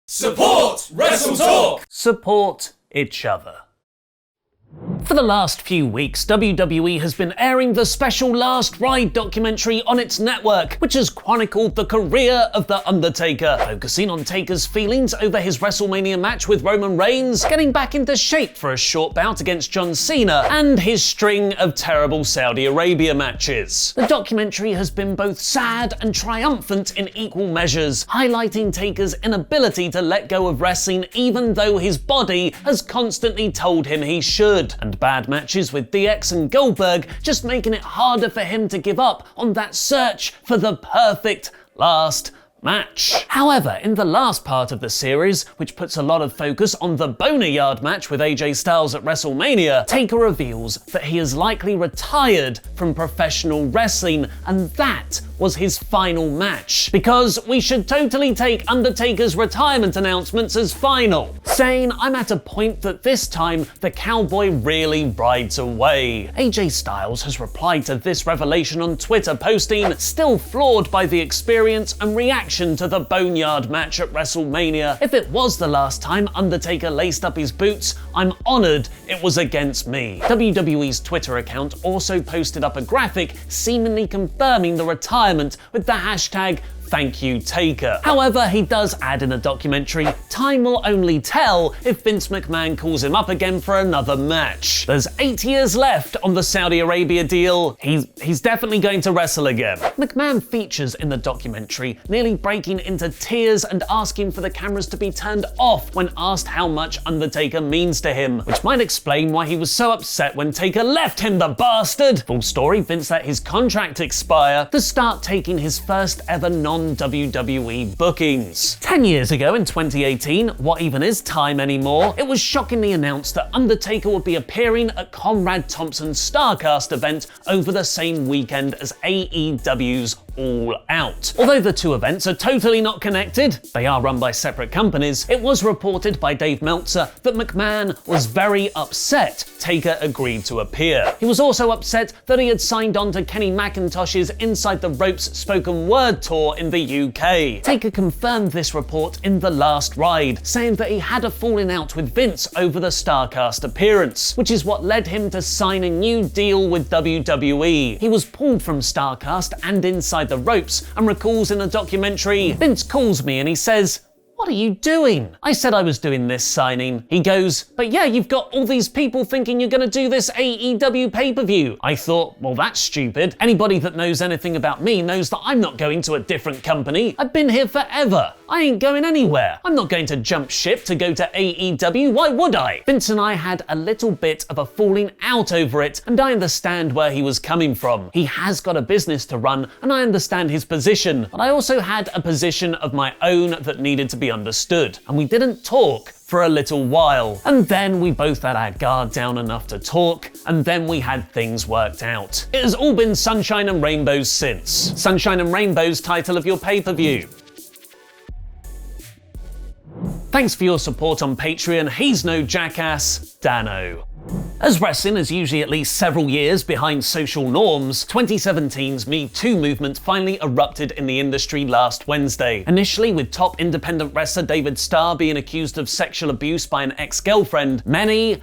Support WrestleTalk! Support each other. For the last few weeks, WWE has been airing the special Last Ride documentary on its network, which has chronicled the career of The Undertaker, focusing on Taker's feelings over his WrestleMania match with Roman Reigns, getting back into shape for a short bout against John Cena, and his string of terrible Saudi Arabia matches. The documentary has been both sad and triumphant in equal measures, highlighting Taker's inability to let go of wrestling even though his body has constantly told him he should, and bad matches with DX and Goldberg just making it harder for him to give up on that search for the perfect last match. However, in the last part of the series, which puts a lot of focus on the Boneyard match with AJ Styles at WrestleMania, Taker reveals that he is likely retired from professional wrestling, and that was his final match. Because we should totally take Undertaker's retirement announcements as final, saying, "I'm at a point that this time the cowboy really rides away." AJ Styles has replied to this revelation on Twitter, posting, "Still floored by the experience and reaction to the Boneyard match at WrestleMania. If it was the last time Undertaker laced up his boots, I'm honored it was against me." WWE's Twitter account also posted up a graphic seemingly confirming the retirement with the hashtag "Thank you, Taker." However, he does add in a documentary, time will only tell if Vince McMahon calls him up again for another match. There's 8 years left on the Saudi Arabia deal. He's definitely going to wrestle again. McMahon features in the documentary, nearly breaking into tears and asking for the cameras to be turned off when asked how much Undertaker means to him, which might explain why he was so upset when Taker left him, the bastard. Full story, Vince let his contract expire to start taking his first ever non-WWE bookings. 10 years ago in 2018, what even is time anymore, it was shockingly announced that Undertaker would be appearing at Conrad Thompson's Starrcast event over the same weekend as AEW's All Out. Although the two events are totally not connected, they are run by separate companies, it was reported by Dave Meltzer that McMahon was very upset Taker agreed to appear. He was also upset that he had signed on to Kenny McIntosh's Inside the Ropes spoken word tour in the UK. Taker confirmed this report in The Last Ride, saying that he had a falling out with Vince over the Starrcast appearance, which is what led him to sign a new deal with WWE. He was pulled from Starrcast and Inside the Ropes, and recalls in a documentary, "Vince calls me and he says, 'What are you doing?' I said I was doing this signing. He goes, 'But yeah, you've got all these people thinking you're gonna do this AEW pay-per-view.' I thought, well, that's stupid. Anybody that knows anything about me knows that I'm not going to a different company. I've been here forever. I ain't going anywhere. I'm not going to jump ship to go to AEW, why would I?" Vince and I had a little bit of a falling out over it, and I understand where he was coming from. He has got a business to run, and I understand his position, but I also had a position of my own that needed to be understood, and we didn't talk for a little while. And then we both had our guard down enough to talk, and then we had things worked out. It has all been sunshine and rainbows since. Sunshine and Rainbows, title of your pay-per-view. Thanks for your support on Patreon. He's no jackass, Dano. As wrestling is usually at least several years behind social norms, 2017's Me Too movement finally erupted in the industry last Wednesday. Initially with top independent wrestler David Starr being accused of sexual abuse by an ex-girlfriend, many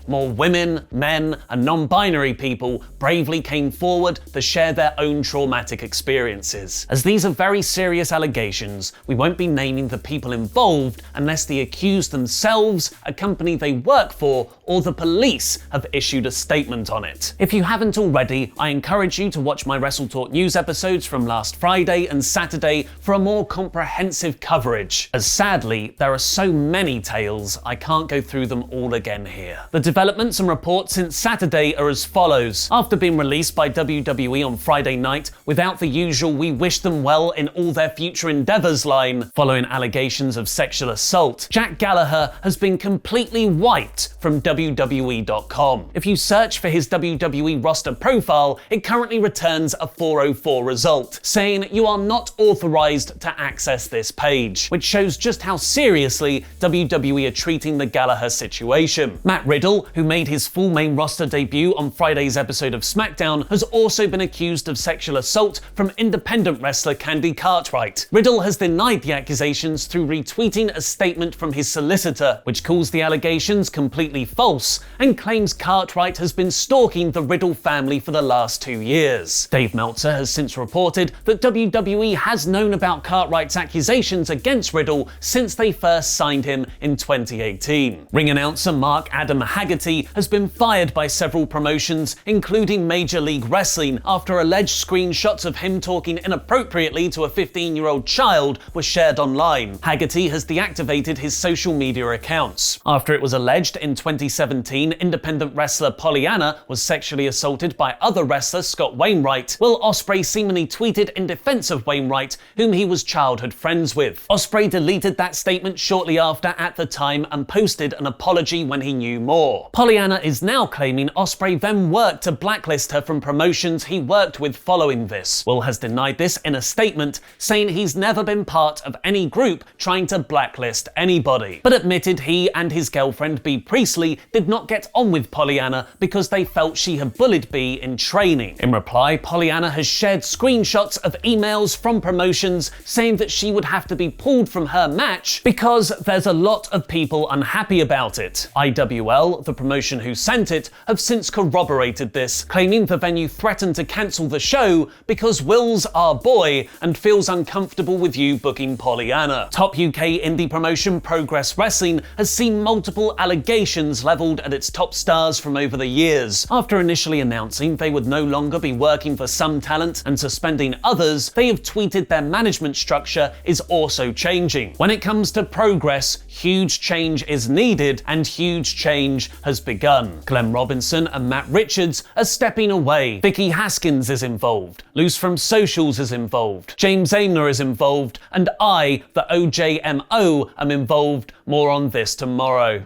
more women, men, and non-binary people bravely came forward to share their own traumatic experiences. As these are very serious allegations, we won't be naming the people involved unless the accused themselves, a company they work for, or the police have issued a statement on it. If you haven't already, I encourage you to watch my WrestleTalk news episodes from last Friday and Saturday for a more comprehensive coverage, as sadly, there are so many tales I can't go through them all again here. The developments and reports since Saturday are as follows. After being released by WWE on Friday night without the usual "we wish them well in all their future endeavors" line, following allegations of sexual assault, Jack Gallagher has been completely wiped from WWE.com. If you search for his WWE roster profile, it currently returns a 404 result, saying you are not authorized to access this page, which shows just how seriously WWE are treating the Gallagher situation. Matt Riddle, who made his full main roster debut on Friday's episode of SmackDown, has also been accused of sexual assault from independent wrestler Candy Cartwright. Riddle has denied the accusations through retweeting a statement from his solicitor, which calls the allegations completely false and claims Cartwright has been stalking the Riddle family for the last 2 years. Dave Meltzer has since reported that WWE has known about Cartwright's accusations against Riddle since they first signed him in 2018. Ring announcer Mark Adam Haggerty has been fired by several promotions, including Major League Wrestling, after alleged screenshots of him talking inappropriately to a 15-year-old child were shared online. Haggerty has deactivated his social media accounts. After it was alleged in 2017 independent wrestler Pollyanna was sexually assaulted by other wrestler Scott Wainwright, Will Ospreay seemingly tweeted in defense of Wainwright, whom he was childhood friends with. Ospreay deleted that statement shortly after at the time and posted an apology when he knew more. Pollyanna is now claiming Ospreay then worked to blacklist her from promotions he worked with following this. Will has denied this in a statement, saying he's never been part of any group trying to blacklist anybody, but admitted he and his girlfriend Bea Priestley did not get on with Pollyanna because they felt she had bullied Bea in training. In reply, Pollyanna has shared screenshots of emails from promotions saying that she would have to be pulled from her match because there's a lot of people unhappy about it. IWL, the promotion who sent it, have since corroborated this, claiming the venue threatened to cancel the show because Will's our boy and feels uncomfortable with you booking Pollyanna. Top UK indie promotion Progress Wrestling has seen multiple allegations leveled at its top stars from over the years. After initially announcing they would no longer be working for some talent and suspending others, they have tweeted their management structure is also changing. When it comes to Progress, huge change is needed and huge change has begun. Glenn Robinson and Matt Richards are stepping away. Vicky Haskins is involved. Loose from Socials is involved. James Amner is involved, and I, the OJMO, am involved. More on this tomorrow.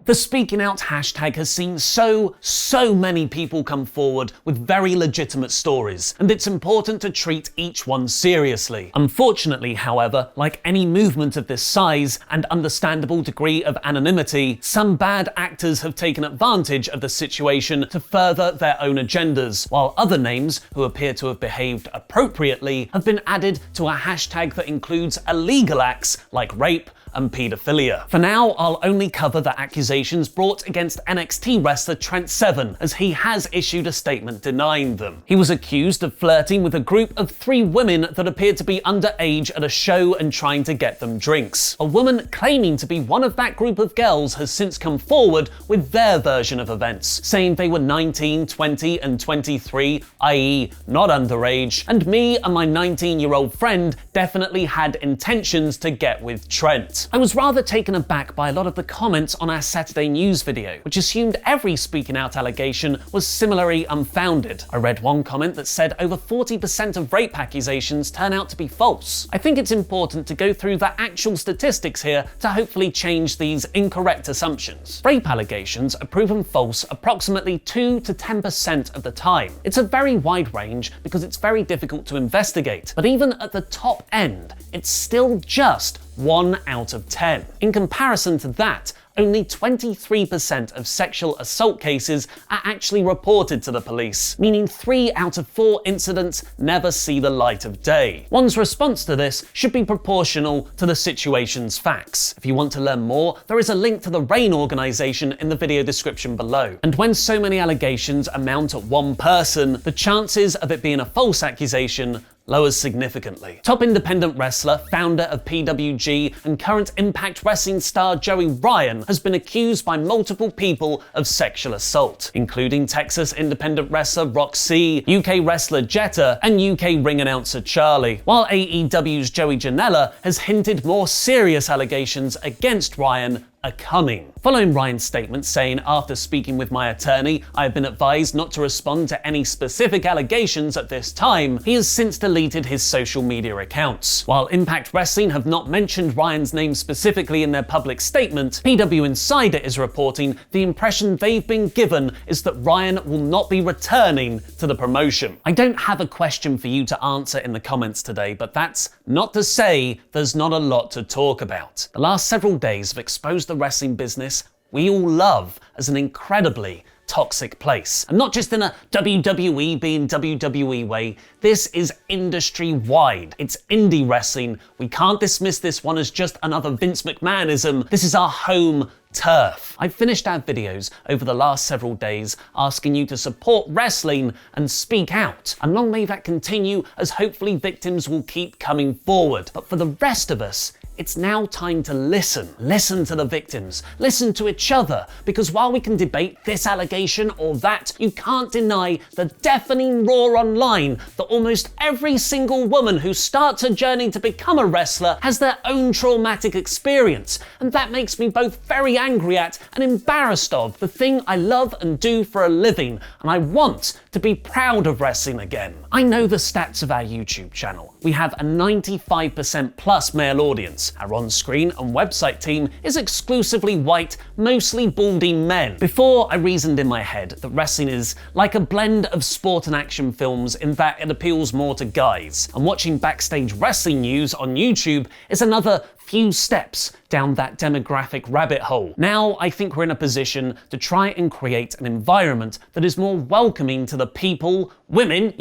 The Speaking Out hashtag has seen so many people come forward with very legitimate stories, and it's important to treat each one seriously. Unfortunately, however, like any movement of this size and understandable degree of anonymity, some bad actors have taken advantage of the situation to further their own agendas, while other names, who appear to have behaved appropriately, have been added to a hashtag that includes illegal acts like rape and paedophilia. For now, I'll only cover the accusations brought against NXT wrestler Trent Seven, as he has issued a statement denying them. He was accused of flirting with a group of 3 women that appeared to be underage at a show and trying to get them drinks. A woman claiming to be one of that group of girls has since come forward with their version of events, saying they were 19, 20, and 23, i.e. not underage, and me and my 19-year-old friend definitely had intentions to get with Trent. I was rather taken aback by a lot of the comments on our Saturday news video, which assumed every Speaking Out allegation was similarly unfounded. I read one comment that said over 40% of rape accusations turn out to be false. I think it's important to go through the actual statistics here to hopefully change these incorrect assumptions. Rape allegations are proven false approximately 2 to 10% of the time. It's a very wide range because it's very difficult to investigate, but even at the top end, it's still just 1 out of 10. In comparison to that, only 23% of sexual assault cases are actually reported to the police, meaning 3 out of 4 incidents never see the light of day. One's response to this should be proportional to the situation's facts. If you want to learn more, there is a link to the RAIN organisation in the video description below. And when so many allegations amount at one person, the chances of it being a false accusation lowers significantly. Top independent wrestler, founder of PWG, and current Impact Wrestling star Joey Ryan has been accused by multiple people of sexual assault, including Texas independent wrestler Roxy, UK wrestler Jetta, and UK ring announcer Charlie, while AEW's Joey Janela has hinted more serious allegations against Ryan are coming. Following Ryan's statement saying, "After speaking with my attorney, I have been advised not to respond to any specific allegations at this time," he has since deleted his social media accounts. While Impact Wrestling have not mentioned Ryan's name specifically in their public statement, PW Insider is reporting the impression they've been given is that Ryan will not be returning to the promotion. I don't have a question for you to answer in the comments today, but that's not to say there's not a lot to talk about. The last several days have exposed the wrestling business we all love as an incredibly toxic place. And not just in a WWE being WWE way, this is industry-wide. It's indie wrestling. We can't dismiss this one as just another Vince McMahonism. This is our home turf. I've finished our videos over the last several days asking you to support wrestling and speak out. And long may that continue, as hopefully victims will keep coming forward. But for the rest of us, it's now time to listen. Listen to the victims. Listen to each other. Because while we can debate this allegation or that, you can't deny the deafening roar online that almost every single woman who starts her journey to become a wrestler has their own traumatic experience. And that makes me both very angry at and embarrassed of the thing I love and do for a living. And I want to be proud of wrestling again. I know the stats of our YouTube channel. We have a 95% plus male audience. Our on-screen and website team is exclusively white, mostly baldy men. Before, I reasoned in my head that wrestling is like a blend of sport and action films in that it appeals more to guys. And watching backstage wrestling news on YouTube is another few steps down that demographic rabbit hole. Now I think we're in a position to try and create an environment that is more welcoming to the people, women,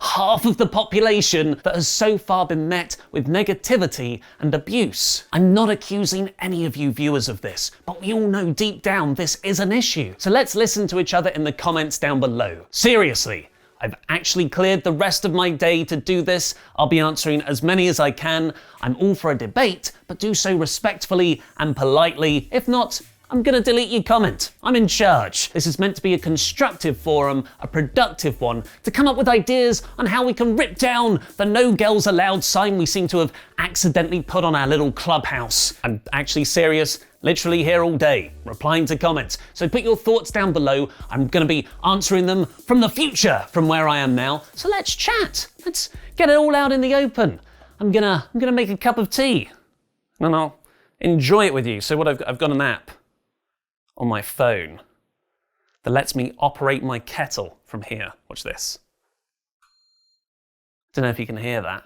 half of the population that has so far been met with negativity and abuse. I'm not accusing any of you viewers of this, but we all know deep down this is an issue. So let's listen to each other in the comments down below. Seriously. I've actually cleared the rest of my day to do this. I'll be answering as many as I can. I'm all for a debate, but do so respectfully and politely. If not, I'm gonna delete your comment. I'm in charge. This is meant to be a constructive forum, a productive one, to come up with ideas on how we can rip down the "No Girls Allowed" sign we seem to have accidentally put on our little clubhouse. I'm actually serious. Literally here all day, replying to comments. So put your thoughts down below. I'm gonna be answering them from the future, from where I am now. So let's chat. Let's get it all out in the open. I'm gonna make a cup of tea, and I'll enjoy it with you. So I've got an app on my phone that lets me operate my kettle from here. Watch this. Don't know if you can hear that.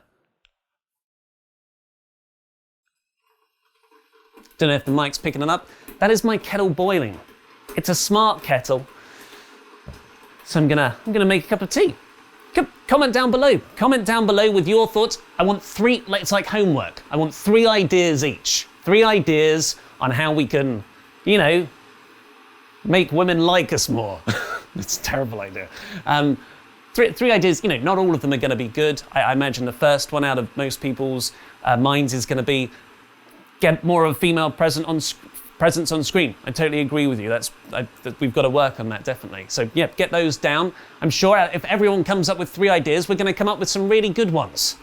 Don't know if the mic's picking it up. That is my kettle boiling. It's a smart kettle. So I'm gonna make a cup of tea. Comment down below. Comment down below with your thoughts. I want three, it's like homework. I want 3 ideas each. 3 ideas on how we can, make women like us more. It's a terrible idea. Three ideas, not all of them are gonna be good. I imagine the first one out of most people's minds is gonna be get more of a female presence on screen. I totally agree with you. We've got to work on that, definitely. So yeah, get those down. I'm sure if everyone comes up with 3 ideas, we're going to come up with some really good ones.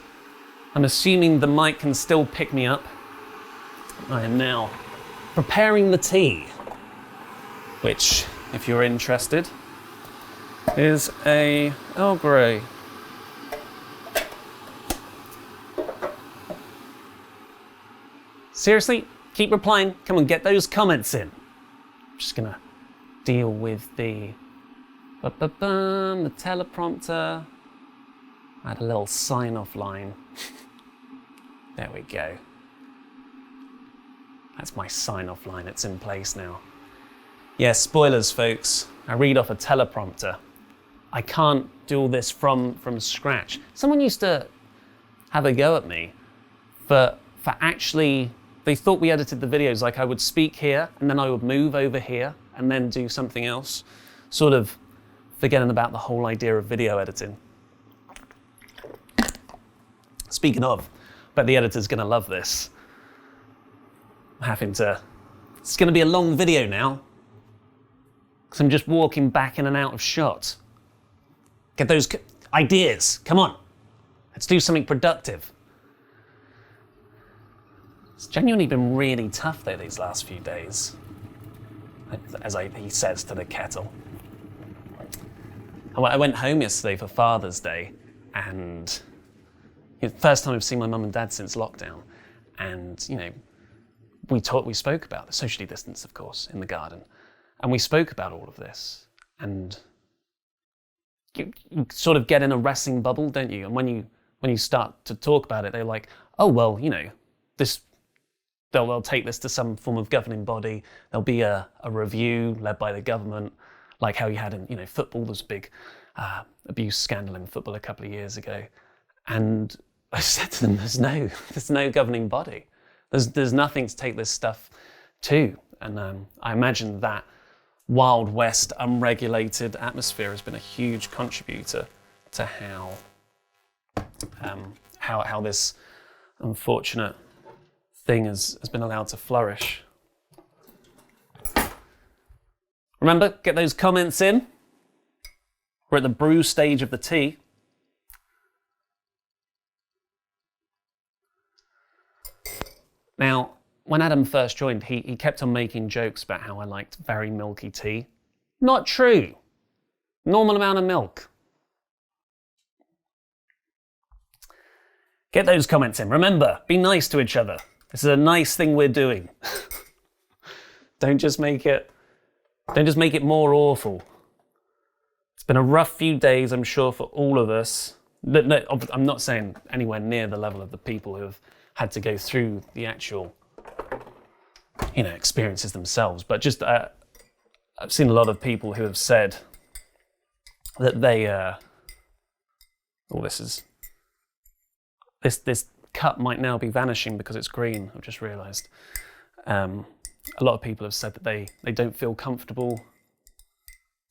I'm assuming the mic can still pick me up. I am now preparing the tea, which, if you're interested, is a Earl Grey. Seriously, keep replying. Come on, get those comments in. I'm just gonna deal with the teleprompter. I had a little sign-off line. There we go. That's my sign-off line. It's in place now. Yeah, spoilers, folks. I read off a teleprompter. I can't do all this from scratch. Someone used to have a go at me for actually. They thought we edited the videos like I would speak here and then I would move over here and then do something else, sort of forgetting about the whole idea of video editing. Speaking of, but the editor's gonna love this. It's gonna be a long video now, because I'm just walking back in and out of shot. Get those ideas, come on. Let's do something productive. It's genuinely been really tough though these last few days, he says to the kettle. I went home yesterday for Father's Day, and first time I've seen my mum and dad since lockdown, and we spoke about the socially distanced, of course, in the garden, and we spoke about all of this, and you sort of get in a wrestling bubble, don't you? And when you start to talk about it, they're like, oh well, this. They'll take this to some form of governing body. There'll be a review led by the government, like how you had in football. There's a big abuse scandal in football a couple of years ago, and I said to them, "There's no governing body. There's nothing to take this stuff to." And I imagine that Wild West, unregulated atmosphere has been a huge contributor to how this unfortunate thing has been allowed to flourish. Remember, get those comments in. We're at the brew stage of the tea. Now, when Adam first joined, he kept on making jokes about how I liked very milky tea. Not true. Normal amount of milk. Get those comments in. Remember, be nice to each other. This is a nice thing we're doing. Don't just make it more awful. It's been a rough few days, I'm sure, for all of us. No, I'm not saying anywhere near the level of the people who have had to go through the actual, experiences themselves. But just, I've seen a lot of people who have said that they, this cup might now be vanishing because it's green, I've just realised. A lot of people have said that they don't feel comfortable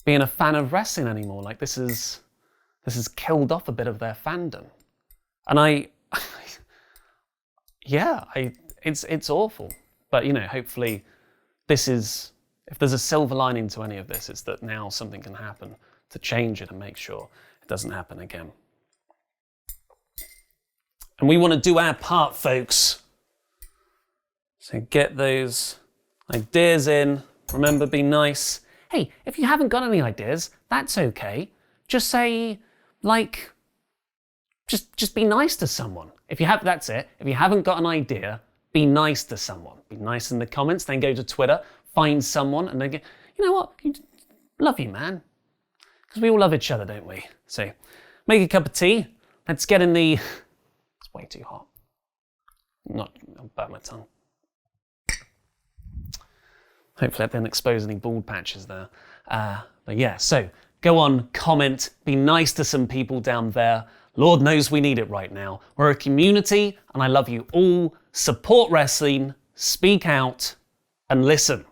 being a fan of wrestling anymore. Like this has killed off a bit of their fandom. And it's awful. But hopefully if there's a silver lining to any of this, it's that now something can happen to change it and make sure it doesn't happen again. And we want to do our part, folks. So get those ideas in. Remember, be nice. Hey, if you haven't got any ideas, that's okay. Just say, just be nice to someone. That's it. If you haven't got an idea, be nice to someone. Be nice in the comments, then go to Twitter, find someone, and then go, you know what? Love you, man. Because we all love each other, don't we? So make a cup of tea. Let's get in the... It's way too hot. I'll burn my tongue. Hopefully I didn't expose any bald patches there. But yeah, so go on, comment, be nice to some people down there. Lord knows we need it right now. We're a community and I love you all. Support wrestling, speak out, and listen.